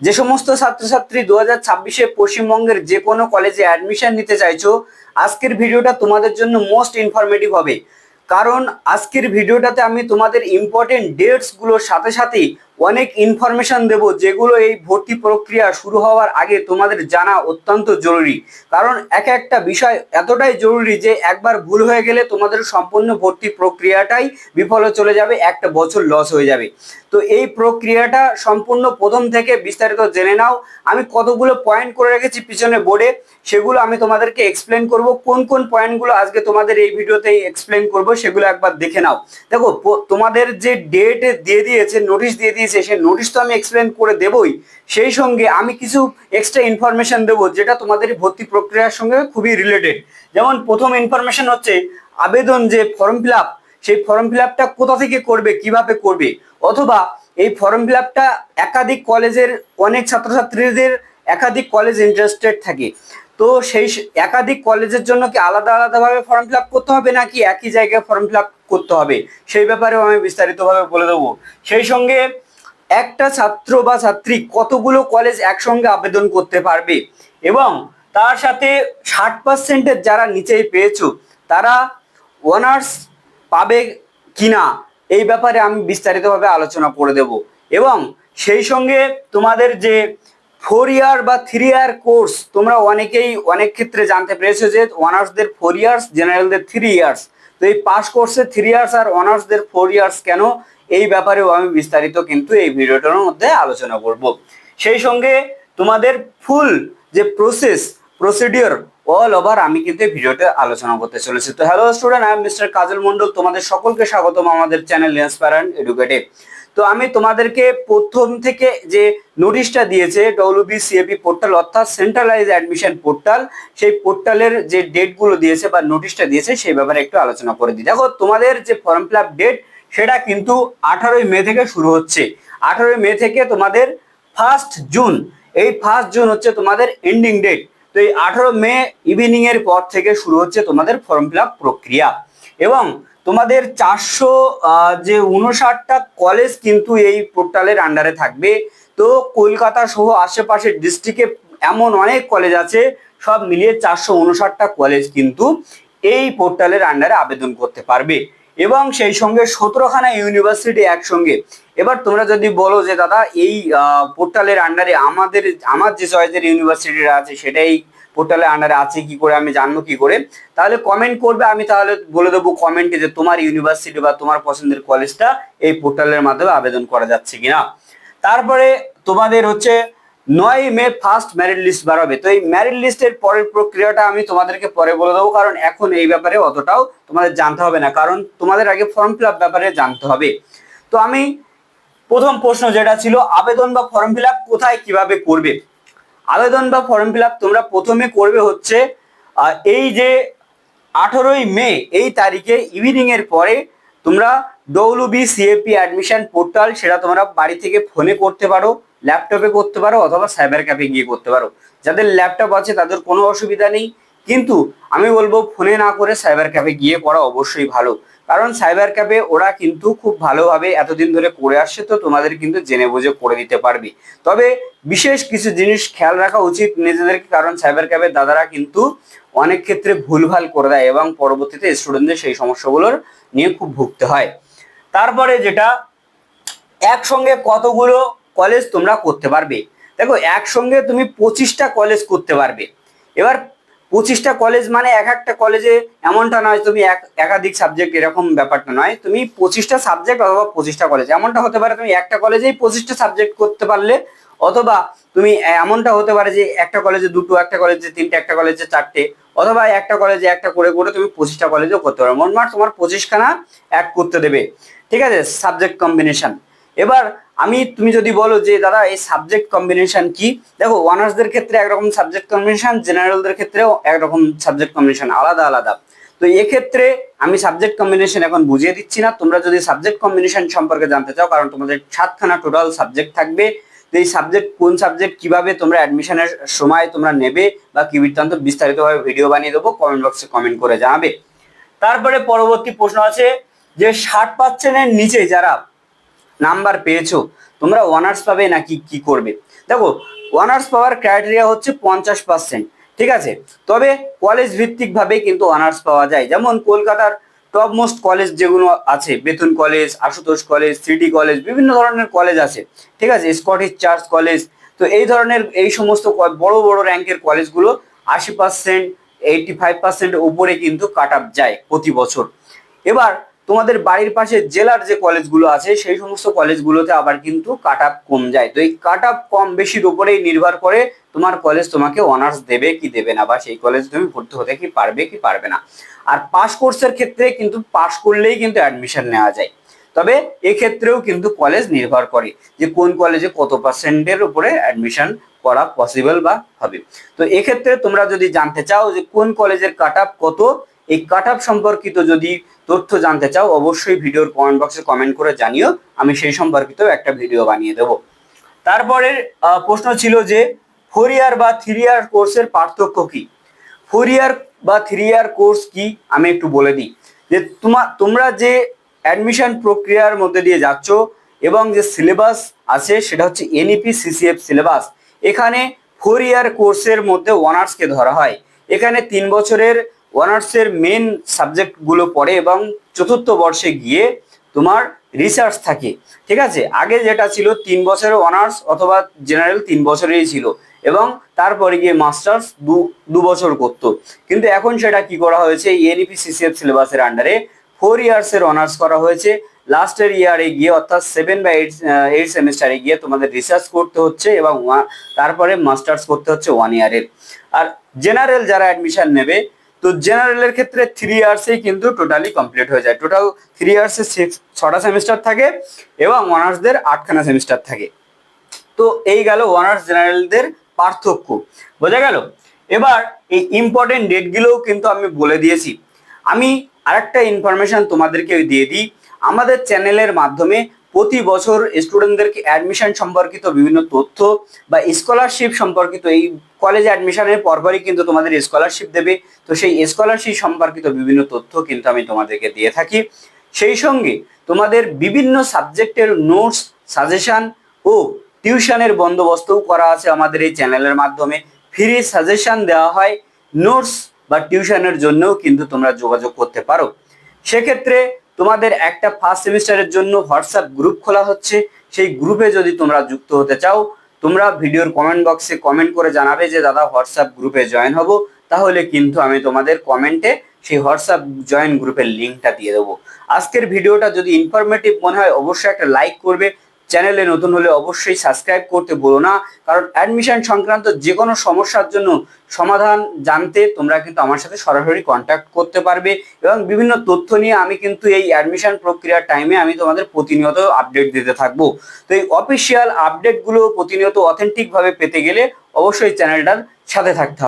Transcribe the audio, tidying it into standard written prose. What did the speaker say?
যে সমস্ত ছাত্রছাত্রী 2026-এ পশ্চিমবঙ্গের যে কোনো কলেজে অ্যাডমিশন নিতে চাইছো, আজকের ভিডিওটা তোমাদের জন্য মোস্ট ইনফরমেটিভ হবে। কারণ আজকের ভিডিওটাতে আমি তোমাদের ইম্পর্টেন্ট ডেটস গুলোর সাথে সাথে অনেক ইনফরমেশন দেব, যেগুলো এই ভর্তি প্রক্রিয়া শুরু হওয়ার আগে তোমাদের জানা অত্যন্ত জরুরি। কারণ এক একটা বিষয় এতটাই জরুরি যে একবার ভুল হয়ে গেলে তোমাদের সম্পূর্ণ ভর্তি প্রক্রিয়াটাই বিফলে চলে যাবে, একটা বছর লস হয়ে যাবে। তো এই প্রক্রিয়াটা সম্পূর্ণ প্রথম থেকে বিস্তারিত জেনে নাও। আমি কতগুলো পয়েন্ট করে রেখেছি পিছনে বোর্ডে, সেগুলো আমি তোমাদেরকে এক্সপ্লেন করব। কোন কোন পয়েন্টগুলো আজকে তোমাদের এই ভিডিওতেই এক্সপ্লেন করব সেগুলো একবার দেখে নাও। দেখো, তোমাদের যে ডেট দিয়ে দিয়েছে, নোটিশ দিয়ে দিয়েছে, সেই নোটিশ তো আমি এক্সপ্লেন করে দেবই, সেই সঙ্গে আমি কিছু এক্সট্রা ইনফরমেশন দেবো যেটা তোমাদের ভর্তি প্রক্রিয়ার সঙ্গে খুবই রিলেটেড। যেমন প্রথম ইনফরমেশন হচ্ছে আবেদন যে ফর্ম ফিল আপ, সেই ফর্ম ফিল আপটা কোথা থেকে করবে, কিভাবে করবে, অথবা এই ফর্ম ফিল আপটা একাধিক কলেজের অনেক ছাত্রছাত্রীদের একাধিক কলেজ ইন্টারেস্টেড থাকে। তো সেই একাধিক কলেজের জন্য কি আলাদা আলাদাভাবে ফর্ম ফিল আপ করতে হবে নাকি একই জায়গায় ফর্ম ফিল আপ করতে হবে, সেই ব্যাপারেও আমি বিস্তারিতভাবে বলে দেবো। সেই সঙ্গে একটা ছাত্র বা ছাত্রী কতগুলো কলেজ একসঙ্গে আবেদন করতে পারবে, এবং তার সাথে 60%-এর যারা নিচেই পেয়েছো তারা অনার্স পাবে কিনা, এই ব্যাপারে আমি বিস্তারিতভাবে আলোচনা করে দেব। এবং সেই সঙ্গে তোমাদের যে 4 ইয়ার বা 3 ইয়ার কোর্স, তোমরা অনেকেই অনেক ক্ষেত্রে জানতে পেরেছো যে অনার্সদের 4 ইয়ার্স, জেনারেলদের 3 ইয়ার্স। তো এই পাস কোর্সে 3 ইয়ার্স আর অনার্সদের 4 ইয়ার্স কেন, এই ব্যাপারেও আমি বিস্তারিত কিন্তু এই ভিডিওটার মধ্যে আলোচনা করব। সেই সঙ্গে তোমাদের ফুল যে প্রসিডিওর অল ওভার আমি কিন্তু এই ভিডিওতে আলোচনা করতে চলেছি। তো hello student, I am mister Kajal Mondal, তোমাদের সকলকে স্বাগতম আমাদের চ্যানেল ইন্সপায়ার এডুকেটিভ। তো আমি তোমাদেরকে প্রথম থেকে যে নোটিশটা দিয়েছে ডব্লিউবিসিএপি পোর্টাল, অর্থাৎ সেন্ট্রালাইজ অ্যাডমিশন পোর্টাল, সেই পোর্টালের যে ডেটগুলো দিয়েছে বা নোটিশটা দিয়েছে সেই ব্যাপারে একটু আলোচনা করে দিই। দেখো, তোমাদের যে ফর্ম ফিল আপ ডেট সেটা কিন্তু 18ই মে থেকে শুরু হচ্ছে। 18ই মে থেকে তোমাদের 1 জুন, এই 1 জুন হচ্ছে তোমাদের এন্ডিং ডেট। তো এই 18 মে ইভিনিং এর পর থেকে শুরু হচ্ছে তোমাদের ফর্ম ফিল আপ প্রক্রিয়া। এবং তোমাদের 459টা কলেজ কিন্তু এই পোর্টালের আন্ডারে থাকবে। তো কলকাতা সহ আশেপাশের ডিস্ট্রিক্টে এমন অনেক কলেজ আছে, সব মিলিয়ে 459টা কলেজ কিন্তু এই পোর্টালের আন্ডারে আবেদন করতে পারবে। এবং সেই সঙ্গে 17খানা ইউনিভার্সিটি একসঙ্গে। এবার তোমরা যদি বলো যে দাদা এই পোর্টালের আন্ডারে আমার যে চয়েসের ইউনিভার্সিটিটা আছে সেটাই পোর্টালের আন্ডারে আছে কি করে, আমি জানবো কি করে, তাহলে কমেন্ট করবে, আমি তাহলে বলে দেবো কমেন্টে যে তোমার ইউনিভার্সিটি বা তোমার পছন্দের কলেজটা এই পোর্টালের মাধ্যমে আবেদন করা যাচ্ছে কিনা। তারপরে তোমাদের হচ্ছে 9 মে ফার্স্ট মেরিট লিস্ট বার হবে। তো এই মেরিট লিস্টের পরের প্রক্রিয়াটা আমি তোমাদেরকে পরে বলে দেবো, কারণ এখন এই ব্যাপারে অতটাও তোমাদের জানতে হবে না, কারণ তোমাদের আগে ফর্ম ফিল আপ ব্যাপারে জানতে হবে। তো আমি প্রথম প্রশ্ন যেটা ছিল, আবেদন বা ফর্ম ফিল আপ কোথায় কিভাবে করবে। আবেদন বা ফর্ম ফিল আপ তোমরা প্রথমে করবে হচ্ছে এই যে 18ই মে এই তারিখে ইভিনিং এর পরে তোমরা ডব্লিউবিসিএপি অ্যাডমিশন পোর্টাল, সেটা তোমরা বাড়ি থেকে ফোনে করতে পারো, ল্যাপটপে করতে পারো, অথবা সাইবার ক্যাফে গিয়ে করতে পারো। যাদের ল্যাপটপ আছে তাদের কোনো অসুবিধা নেই, কিন্তু আমি বলবো ফোনে না করে সাইবার ক্যাফে গিয়ে করা অবশ্যই ভালো। কারণ সাইবার ক্যাফে ওরা কিন্তু খুব ভালোভাবে এতদিন ধরে করে আসছে, তো তোমাদের কিন্তু জেনে বুঝে করে দিতে পারবে। তবে বিশেষ কিছু জিনিস খেয়াল রাখা উচিত নিজেদেরকে, কারণ সাইবার ক্যাফের দাদারা কিন্তু অনেক ক্ষেত্রে ভুলভাল করে দেয় এবং পরবর্তীতে স্টুডেন্টদের সেই সমস্যাগুলোর নিয়ে খুব ভুগতে হয়। তারপরে যেটা, একসঙ্গে কতগুলো কলেজ তোমরা করতে পারবে। দেখো, একসঙ্গে তুমি 25টা কলেজ করতে পারবে। এবার 25টা কলেজ মানে এক একটা কলেজে এমনটা নয় তুমি একাধিক সাবজেক্ট, এরকম ব্যাপারটা নয়। তুমি 25টা সাবজেক্ট অথবা 25টা কলেজ, এমনটা হতে পারে তুমি একটা কলেজেই 25টা সাবজেক্ট করতে পারলে, অথবা তুমি এমনটা হতে পারে যে একটা কলেজে দুটো, একটা কলেজে তিনটে, একটা কলেজে চারটে, অথবা একটা কলেজে একটা করে করে তুমি 25টা কলেজও করতে পারো। মোটমাট তোমার 25খানা অ্যাড করতে দেবে, ঠিক আছে, সাবজেক্ট কম্বিনেশন। এবার তুমি যদি বলো যে দাদা এই সাবজেক্ট কম্বিনেশন কি, দেখো অনার্সদের ক্ষেত্রে একরকম সাবজেক্ট কম্বিনেশন, জেনারেলদের ক্ষেত্রেও একরকম সাবজেক্ট কম্বিনেশন, আলাদা আলাদা। তো এক্ষেত্রে আমি সাবজেক্ট কম্বিনেশন এখন বুঝিয়ে দিচ্ছি না, তোমরা যদি সাবজেক্ট কম্বিনেশন সম্পর্কে জানতে চাও, কারণ তোমাদের 7খানা টোটাল সাবজেক্ট থাকবে। তো এই সাবজেক্ট কোন সাবজেক্ট কিভাবে তোমরা অ্যাডমিশনের সময় তোমরা নেবে বা কি বৃত্তান্ত বিস্তারিতভাবে ভিডিও বানিয়ে দেবো, কমেন্ট বক্সে কমেন্ট করে জানাবে। তারপরে পরবর্তী প্রশ্ন আছে যে 60%-এর নিচে যারা নাম্বার পেয়েছো, তোমরা অনার্স পাবে নাকি কি করবে। দেখো, অনার্স পাওয়ার ক্রাইটেরিয়া হচ্ছে 50%, ঠিক আছে। তবে কলেজ ভিত্তিক ভাবে কিন্তু অনার্স পাওয়া যায়, যেমন কলকাতার টপ মোস্ট কলেজ যেগুলো আছে, বেতন college, Ashutosh college, city college, বিভিন্ন ধরনের কলেজ আছে, ঠিক আছে, স্কটিশ চার্চ কলেজ। তো এই ধরনের এই সমস্ত বড় বড় র্যাঙ্কের কলেজগুলো 80%, 85% উপরে কিন্তু কাট আপ যায় প্রতি বছর। এবার তোমাদের বাড়ির পাশে জেলার যে কলেজগুলো আছে সেই সমস্ত কলেজগুলোতে আবার কিন্তু কাট আপ কম যায়। তো এই কাট আপ কম বেশির উপরেই নির্ভর করে তোমার কলেজ তোমাকে অনার্স দেবে কি দেবে না, বা সেই কলেজ তুমি ভর্তি হতে কি পারবে না। আর পাস কোর্সের ক্ষেত্রে কিন্তু পাস করলেই কিন্তু অ্যাডমিশন নেওয়া যায়। তবে এক্ষেত্রেও কিন্তু কলেজ নির্ভর করে যে কোন কলেজে কত পার্সেন্টের উপরে অ্যাডমিশন করা পসিবল বা হবে। তো এক্ষেত্রে তোমরা যদি জানতে চাও যে কোন কলেজের কাট আপ কত, এই কাট আপ সম্পর্কিত যদি তথ্য জানতে চাও অবশ্যই ভিডিওর কমেন্ট বক্সে কমেন্ট করে জানিও, আমি সেই সম্পর্কিত একটা ভিডিও বানিয়ে দেবো। তারপরে প্রশ্ন ছিল যে 4 ইয়ার বা 3 ইয়ার কোর্সের পার্থক্য কি। 4 ইয়ার বা 3 ইয়ার কোর্স কি আমি একটু বলে দিই। যে তোমরা যে অ্যাডমিশন প্রক্রিয়ার মধ্যে দিয়ে যাচ্ছ এবং যে সিলেবাস আছে সেটা হচ্ছে এনইপি সিসিএফ সিলেবাস। এখানে 4 ইয়ার কোর্সের মধ্যে অনার্সকে ধরা হয়। এখানে 3 বছরের অনার্সের মেন সাবজেক্টগুলো পড়ে এবং চতুর্থ বর্ষে গিয়ে তোমার রিসার্চ থাকে, ঠিক আছে। আগে যেটা ছিল 3 বছরের অনার্স অথবা জেনারেল 3 বছরেরই ছিল, এবং তারপরে গিয়ে মাস্টার্স দু বছর করতো। কিন্তু এখন সেটা কি করা হয়েছে, এনইপি সিসিএফ সিলেবাসের আন্ডারে 4 ইয়ার্সের অনার্স করা হয়েছে। লাস্টের ইয়ারে গিয়ে অর্থাৎ 7 বা 8 সেমিস্টারে গিয়ে তোমাদের রিসার্চ করতে হচ্ছে এবং তারপরে মাস্টার্স করতে হচ্ছে 1 ইয়ারের। আর জেনারেল যারা অ্যাডমিশন নেবে, তো জেনারেলের ক্ষেত্রে 3 ইয়ার্সেই কিন্তু টোটালি কমপ্লিট হয়ে যায়। টোটাল 3 ইয়ার্সে 6টা সেমিস্টার থাকে এবং অনার্সদের 8খানা সেমিস্টার থাকে। তো এই গেল অনার্স জেনারেলদের পার্থক্য, বোঝা গেল। এবার এই ইম্পর্টেন্ট ডেটগুলোও কিন্তু আমি বলে দিয়েছি। আমি আরেকটা ইনফরমেশন তোমাদেরকে দিয়ে দিই, আমাদের চ্যানেলের মাধ্যমে প্রতি বছর স্টুডেন্টদেরকে অ্যাডমিশন সম্পর্কিত বিভিন্ন তথ্য বা স্কলারশিপ সম্পর্কিত, এই কলেজে অ্যাডমিশনের পরপরই কিন্তু তোমাদের স্কলারশিপ দেবে, তো সেই স্কলারশিপ সম্পর্কিত বিভিন্ন তথ্য কিন্তু আমি তোমাদেরকে দিয়ে থাকি। সেই সঙ্গে তোমাদের বিভিন্ন সাবজেক্টের নোটস, সাজেশন ও টিউশনের বন্দোবস্তও করা আছে আমাদের এই চ্যানেলের মাধ্যমে। ফ্রি সাজেশন দেওয়া হয়, নোটস বা টিউশনের জন্যও কিন্তু তোমরা যোগাযোগ করতে পারো। সেক্ষেত্রে তোমাদের একটা ফার্স্ট সেমিস্টারের জন্য হোয়াটসঅ্যাপ গ্রুপ খোলা হচ্ছে, সেই গ্রুপে যদি তোমরা যুক্ত হতে চাও তোমরা ভিডিওর কমেন্ট বক্সে কমেন্ট করে জানাবে যে দাদা হোয়াটসঅ্যাপ গ্রুপে জয়েন হব, তাহলে কিন্তু আমি তোমাদের কমেন্টে সেই হোয়াটসঅ্যাপ জয়েন গ্রুপের লিঙ্কটা দিয়ে দেবো। আজকের ভিডিওটা যদি ইনফরমেটিভ মনে হয় অবশ্যই একটা লাইক করবে, চ্যানেলে নতুন হলে অবশ্যই সাবস্ক্রাইব করতে ভুলো না, কারণ অ্যাডমিশন সংক্রান্ত যে কোনো সমস্যার জন্য সমাধান জানতে তোমরা কিন্তু আমার সাথে সরাসরি কন্ট্যাক্ট করতে পারবে, এবং বিভিন্ন তথ্য নিয়ে আমি কিন্তু এই অ্যাডমিশন প্রক্রিয়ার টাইমে আমি তোমাদের প্রতিনিয়ত আপডেট দিতে থাকবো। তো এই অফিসিয়াল আপডেটগুলো প্রতিনিয়ত অথেন্টিকভাবে পেতে গেলে অবশ্যই চ্যানেলটার সাথে থাকতে হবে।